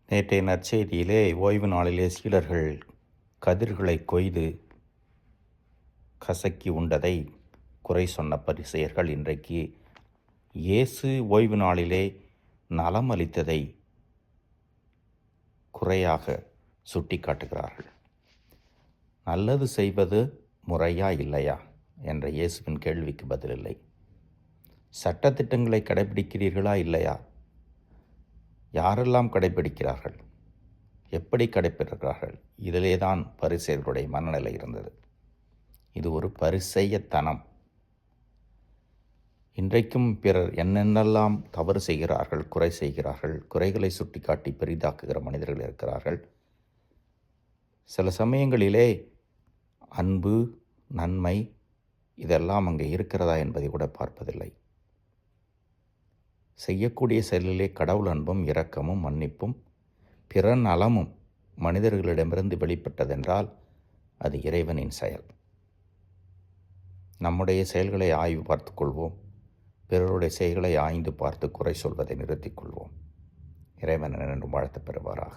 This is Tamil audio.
நேற்றைய நற்செய்தியிலே ஓய்வு நாளிலே சீடர்கள் கதிர்களை கொய்து கசக்கி உண்டதை குறை சொன்ன பரிசேயர்கள் இன்றைக்கு இயேசு ஓய்வு நாளிலே நலம் அளித்ததை குறையாக சுட்டி காட்டுகிறார்கள். நல்லது செய்வது முறையா இல்லையா என்ற இயேசுவின் கேள்விக்கு பதிலில்லை. சட்டத்திட்டங்களை கடைபிடிக்கிறீர்களா இல்லையா? யாரெல்லாம் கடைபிடிக்கிறார்கள்? எப்படி கடைபிடிக்கிறார்கள்? இதிலே தான் பரிசேயர்களுடைய மனநிலை இருந்தது. இது ஒரு பரிசேயத்தனம். இன்றைக்கும் பிறர் என்னென்னெல்லாம் தவறு செய்கிறார்கள், குறை செய்கிறார்கள், குறைகளை சுட்டிக்காட்டி பெரிதாக்குகிற மனிதர்கள் இருக்கிறார்கள். சில சமயங்களிலே அன்பு, நன்மை இதெல்லாம் அங்கே இருக்கிறதா என்பதை கூட பார்ப்பதில்லை. செய்யக்கூடிய செயலிலே கடவுள் அன்பும் இரக்கமும் மன்னிப்பும் பிற நலமும் மனிதர்களிடமிருந்து வெளிப்பட்டதென்றால் அது இறைவனின் செயல். நம்முடைய செயல்களை ஆய்வு பார்த்து கொள்வோம். பிறருடைய செயல்களை ஆய்ந்து பார்த்து குறை சொல்வதை நிறுத்திக் கொள்வோம். இறைவன் என்று வாழ்த்து பெறுவாராக.